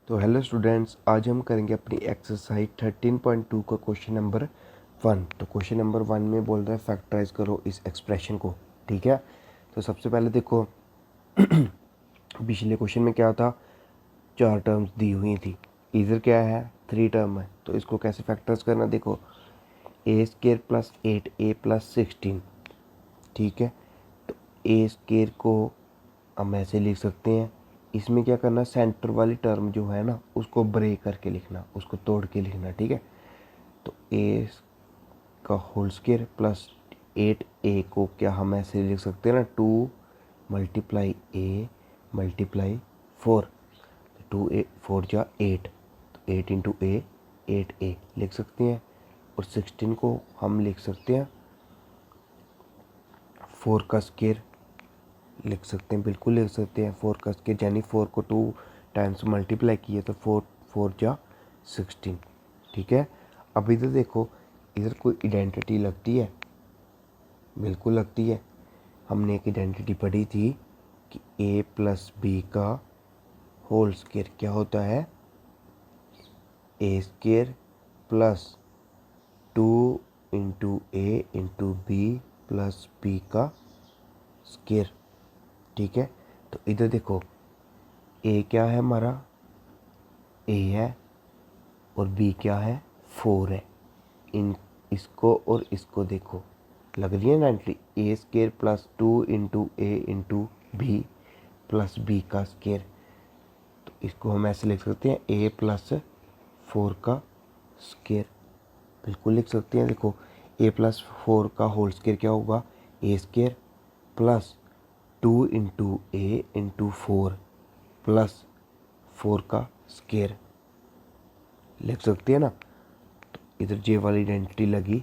तो hello students, आज हम करेंगे अपनी एक्सरसाइज 13.2 का क्वेश्चन नंबर 1। तो क्वेश्चन नंबर 1 में बोल रहा है फैक्टराइज करो इस एक्सप्रेशन को। ठीक है, तो सबसे पहले देखो पिछले क्वेश्चन में क्या था, 4 टर्म्स दी हुई थी, इधर क्या है 3 टर्म है। तो इसको कैसे फैक्टराइज करना, देखो ए स्केयर प्लस 8a प्लस 16। ठीक है, तो ए स्केयर को हम ऐसे लिख सकते हैं। इसमें क्या करना, सेंटर वाली टर्म जो है ना उसको ब्रेक करके लिखना, उसको तोड़ के लिखना। ठीक है, तो ए का होल स्क्वायर प्लस 8a को क्या हम ऐसे लिख सकते हैं ना, 2 मल्टीप्लाई ए मल्टीप्लाई 4। 2 4 जा 8, तो 8 इंटू ए 8a लिख सकते हैं। और 16 को हम लिख सकते हैं 4 का स्क्वायर लिख सकते हैं, बिल्कुल लिख सकते हैं 4 का स्क्वायर, यानी 4 को 2 टाइम्स मल्टीप्लाई किए तो 4 4 जा 16। ठीक है, अब इधर देखो, इधर कोई आइडेंटिटी लगती है, बिल्कुल लगती है। हमने एक आइडेंटिटी पढ़ी थी कि a प्लस बी का होल स्क्वायर क्या होता है, A square plus 2 into A into B plus B का स्क्वायर। ठीक है, तो इधर देखो ए क्या है हमारा, ए है, और बी क्या है 4 है। इन इसको और इसको देखो, लग रही है ना entry, A square plus 2 into A into B plus B का स्केयर। तो इसको हम ऐसे लिख सकते हैं ए प्लस 4 का स्केयर, बिल्कुल लिख सकते हैं। देखो ए प्लस 4 का होल स्केयर क्या होगा, ए square plus 2 into A into 4 plus 4 का स्केयर लिख सकते हैं ना। तो इधर जे वाली आइडेंटिटी लगी,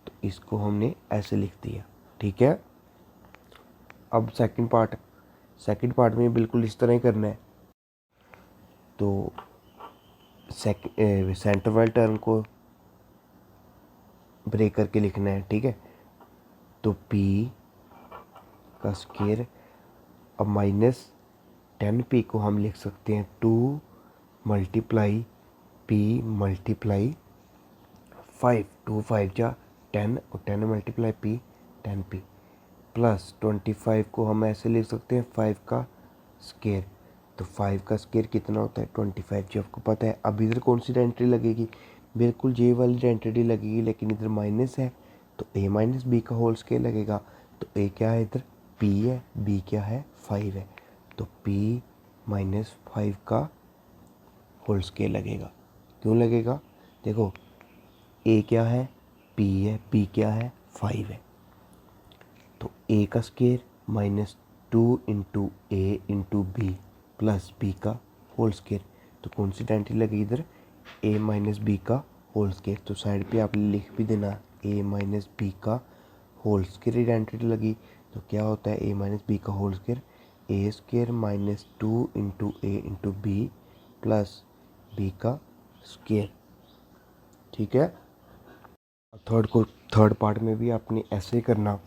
तो इसको हमने ऐसे लिख दिया। ठीक है, अब सेकंड पार्ट में बिल्कुल इस तरह ही करना है। तो सेंटर वाले टर्म को ब्रेक करके लिखना है। ठीक है, तो p का स्क्वायर, अब माइनस 10p को हम लिख सकते हैं 2 मल्टीप्लाई p मल्टीप्लाई 5, 2 5 जा 10 और 10 मल्टीप्लाई p 10p प्लस 25 को हम ऐसे लिख सकते हैं 5 का स्क्वायर। तो 5 का स्क्वायर कितना होता है 25, जो आपको पता है। अब इधर कौन सी आइडेंटिटी लगेगी, बिल्कुल जे वाली आइडेंटिटी लगेगी, लेकिन इधर माइनस है तो a माइनस बी का होल स्क्वायर लगेगा। तो a क्या है इधर p है, b क्या है 5 है, तो p माइनस 5 का होल स्क्वायर लगेगा। क्यों लगेगा, देखो a क्या है p है, b क्या है 5 है, तो a का square minus 2 into A into B plus B का होल स्क्वायर। तो कौन सी आइडेंटिटी लगी इधर, a माइनस बी का होल स्क्वायर। तो साइड पे आप लिख भी देना a माइनस बी का होल स्क्वायर आइडेंटिटी लगी। तो क्या होता है a माइनस बी का whole square, A square minus 2 into A into B plus B का स्क्वायर। ठीक है, थर्ड पार्ट में भी आपने ऐसे करना।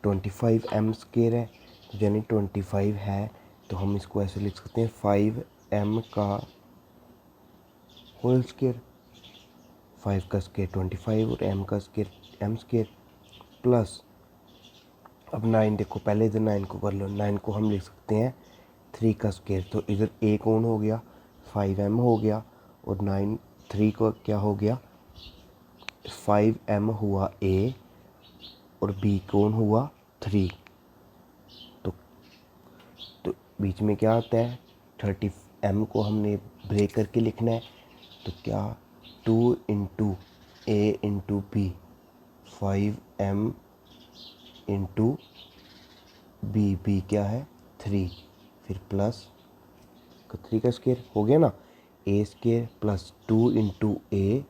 25 एम स्क्वायर है, तो यानी 25 है, तो हम इसको ऐसे लिख सकते हैं 5 एम का होल स्क्वायर। 5 का स्क्वायर 25 और एम का स्क्वायर एम स्क्वायर प्लस, अब 9 देखो, पहले इधर 9 को कर लो, 9 को हम लिख सकते हैं 3 का स्क्वायर। तो इधर ए कौन हो गया 5m हो गया, और 9 3 को क्या हो गया 5m हुआ a, और b कौन हुआ 3। तो बीच में क्या आता है 30m को हमने ब्रेक करके लिखना है। तो क्या 2 into A into B 5m into B क्या है 3, फिर प्लस 3 का स्क्वायर हो गया ना, ए square plus 2 into A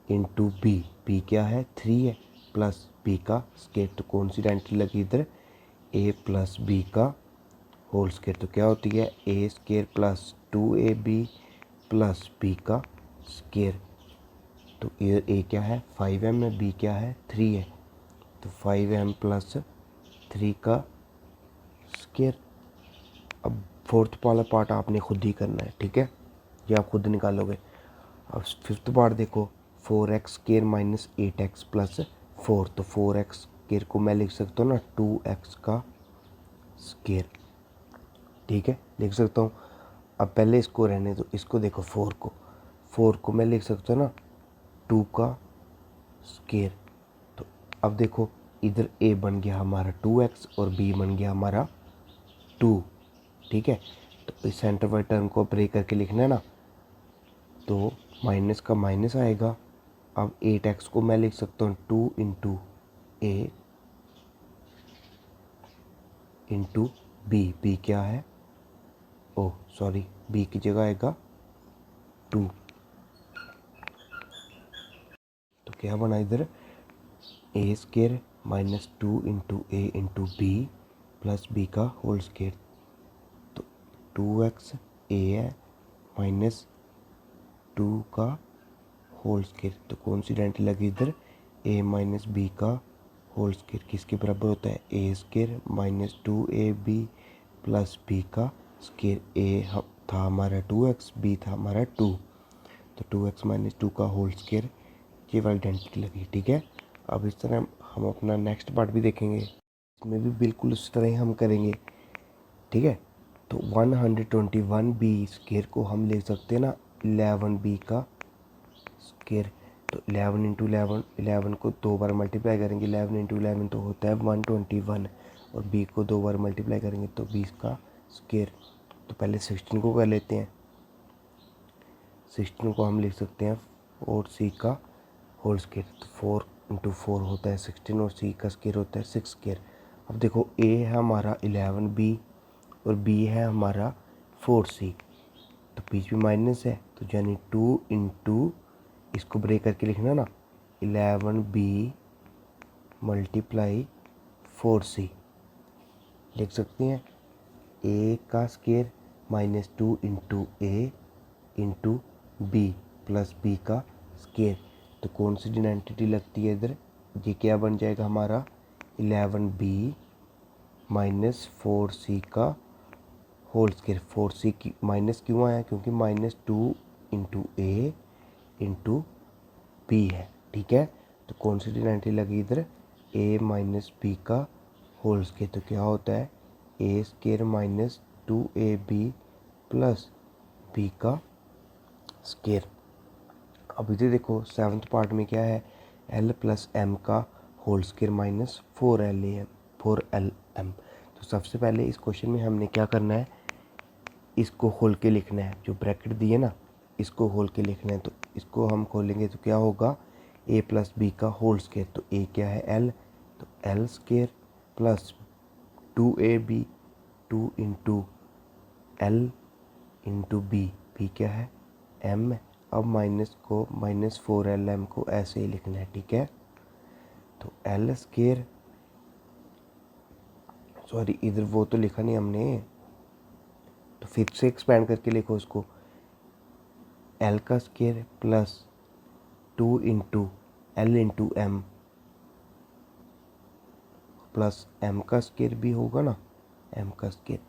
into B क्या है 3 है, प्लस बी का स्क्वायर। तो कौन सी आइडेंटिटी लगी इधर, ए प्लस बी का होल स्क्वायर। तो क्या होती है A square plus 2ab plus B का स्क्वायर। तो इधर ए क्या है 5m है, बी क्या है 3 है, तो 5m प्लस 3 का स्क्वायर। अब फोर्थ वाला पार्ट आपने खुद ही करना है। ठीक है, ये आप खुद निकालोगे। अब फिफ्थ पार्ट देखो, 4x² माइनस 8x प्लस 4, तो 4x² को मैं लिख सकता हूँ ना 2x का स्केयर, ठीक है, लिख सकता हूँ। अब पहले इसको रहने दो, इसको देखो 4 को मैं लिख सकता हूँ ना 2 का स्केयर। तो अब देखो इधर a बन गया हमारा 2x और b बन गया हमारा 2, ठीक है। तो इस सेंटर वाले टर्म को ब्रेक करके लिखना है ना, तो माइनस का माइनस आएगा। अब 8x को मैं लिख सकता हूँ 2 इंटू ए इंटू बी क्या है, ओह सॉरी, b की जगह आएगा 2। तो क्या बना इधर, a² minus 2 into A into B plus B का होल स्केयर। तो 2x a है माइनस 2 का होल स्केयर, तो कौन सी आइडेंटिटी लगी इधर, a माइनस बी का होल स्केयर किसके बराबर होता है, a² minus 2ab plus B का स्केयर। a था हमारा 2x, b था हमारा 2, तो 2x माइनस 2 का होल स्केयर, ये वाली आइडेंटिटी लगी, ठीक है। अब इस तरह हम अपना नेक्स्ट पार्ट भी देखेंगे, इसमें भी बिल्कुल उस तरह ही हम करेंगे, ठीक है। तो 121b² को हम ले सकते हैं ना 11b का स्केयर। तो 11 इंटू 11 को 2 बार मल्टीप्लाई करेंगे, 11 इंटू 11 तो होता है 121, और b को 2 बार मल्टीप्लाई करेंगे तो 20 का स्केयर। तो पहले 16 को कर लेते हैं, 16 को हम लिख सकते हैं 4c का होल स्केयर। तो 4 इंटू 4 होता है 16 और c का स्केयर होता है 6 स्केयर। अब देखो a है हमारा 11b और b है हमारा 4c, तो बीच में माइनस है, तो यानी 2 इंटू, इसको ब्रेक करके लिखना ना 11b मल्टीप्लाई 4c, लिख सकते हैं a का square minus 2 into A into B plus B का स्केयर। तो कौन सी आइडेंटिटी लगती है इधर, ये क्या बन जाएगा हमारा 11b माइनस 4c का होल स्केयर। 4c की माइनस क्यों आया, क्योंकि minus 2 into A into B है, ठीक है। तो कौन सी आइडेंटिटी लगी इधर, a माइनस बी का होल स्केयर। तो क्या होता है a² minus 2ab plus B का स्केयर। अब इधर देखो सेवन्थ पार्ट में क्या है, l प्लस m का होल स्केयर माइनस 4lm। तो सबसे पहले इस क्वेश्चन में हमने क्या करना है, इसको खोल के लिखना है, जो ब्रैकेट दिए ना इसको खोल के लिखना है। तो इसको हम खोलेंगे तो क्या होगा, a प्लस बी का होल स्केयर। तो a क्या है l, तो l square plus 2ab 2 into l into B क्या है m। अब माइनस को माइनस 4lm को ऐसे ही लिखना है, ठीक है। तो l स्केयर, सॉरी इधर वो तो लिखा नहीं हमने, तो फिर से एक्सपेंड करके लिखो उसको, l का square plus 2 into l into M plus m का स्केयर भी होगा ना, m का स्केयर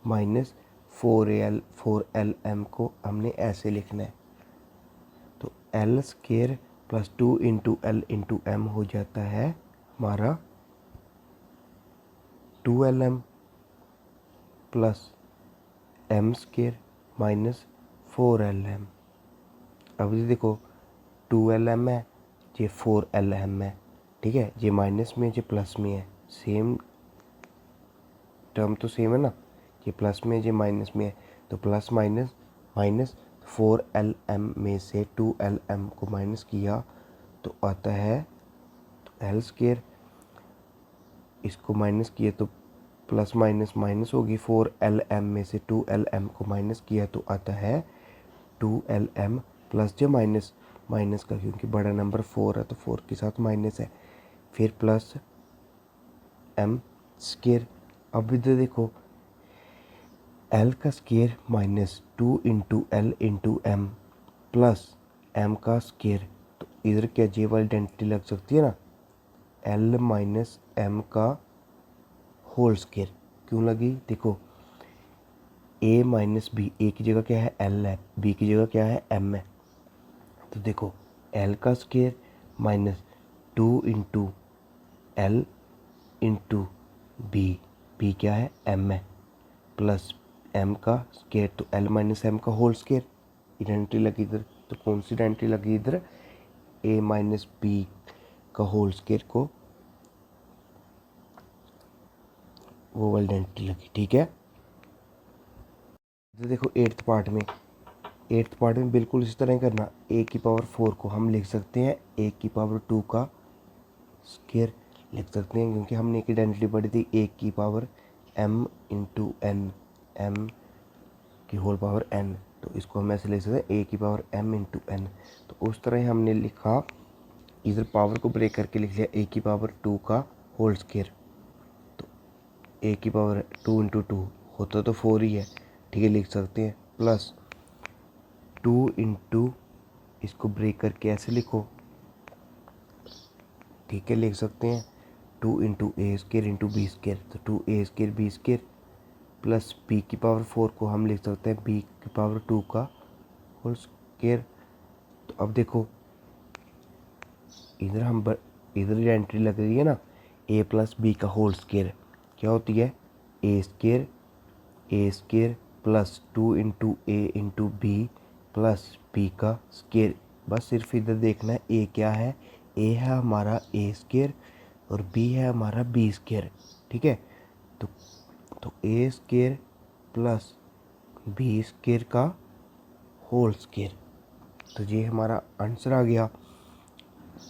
माइनस 4lm को हमने ऐसे लिखना है। तो l square plus 2 into L into M हो जाता है हमारा 2lm plus m square minus 4lm। अब ये देखो 2lm है, ये 4lm है, ठीक है, ये माइनस में ये प्लस में है, सेम टर्म तो सेम है ना, ये प्लस में ये माइनस में है, तो प्लस माइनस माइनस 4lm में से 2lm को माइनस किया तो आता है तो l स्केयर, इसको माइनस किया तो प्लस माइनस माइनस होगी, 4lm में से 2lm को माइनस किया तो आता है 2lm प्लस जो माइनस माइनस का, क्योंकि बड़ा नंबर 4 है तो 4 के साथ माइनस है, फिर प्लस m स्केयर। अब इधर देखो l का square minus 2 into L into M plus m का स्केयर। तो इधर क्या जे वाली आइडेंटिटी लग सकती है ना, l माइनस m का होल स्केयर। क्यों लगी, देखो ए माइनस बी, ए की जगह क्या है एल है, बी की जगह क्या है एम है। तो देखो एल का square minus 2 into L into B, B क्या है एम है, प्लस एम का स्केयर तो एल माइनस एम का होल स्केयर, आइडेंटिटी लगी इधर। तो कौन सी आइडेंटिटी लगी इधर, ए माइनस बी का होल स्केयर को वो वाली आइडेंटिटी लगी, ठीक है। तो देखो एट्थ पार्ट में बिल्कुल इसी तरह ही करना। ए की पावर 4 को हम लिख सकते हैं ए की पावर 2 का स्केयर लिख सकते हैं, क्योंकि हमने एक आइडेंटिटी पढ़ी थी ए की power m into N, M की होल पावर n, तो इसको हम ऐसे लिख सकते हैं ए की पावर m इंटू एन। तो उस तरह ही हमने लिखा, इधर पावर को ब्रेक करके लिख लिया ए की पावर 2 का होल स्केयर। तो ए की पावर 2 इंटू 2 होता तो 4 ही है, ठीक है, लिख सकते हैं, प्लस 2 इंटू, इसको ब्रेक करके ऐसे लिखो, ठीक है, लिख सकते हैं 2 into A square into B square, तो 2 A square B square, plus B की पावर 4 को हम लिख सकते हैं बी की पावर 2 का होल स्केयर। तो अब देखो इधर इधर एंट्री लग रही है ना, ए प्लस बी का होल स्केयर क्या होती है ए square plus 2 into A into B plus B का स्केयर। बस सिर्फ इधर देखना है ए क्या है, ए है हमारा ए स्केयर और बी है हमारा बी स्केयर, ठीक है। तो ए स्केयर प्लस बी स्केयर का होल स्केयर, तो ये हमारा आंसर आ गया,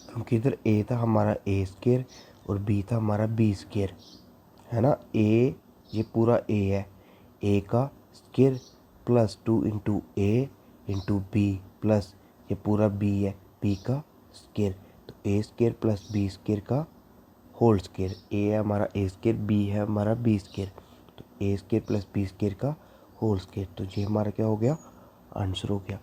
क्योंकि इधर ए था हमारा ए स्केयर और बी था हमारा बी स्केयर, है ना। ए, ये पूरा ए है, ए का square plus 2 into A into B plus ये पूरा बी है, बी का स्केयर, तो ए स्केयर प्लस बी स्केयर का होल स्केयर। ए है हमारा ए स्केयर, बी है हमारा बी स्केयर, तो ए स्केयर प्लस बी स्केयर का होल स्केयर। तो ये हमारा क्या हो गया, आंसर हो गया।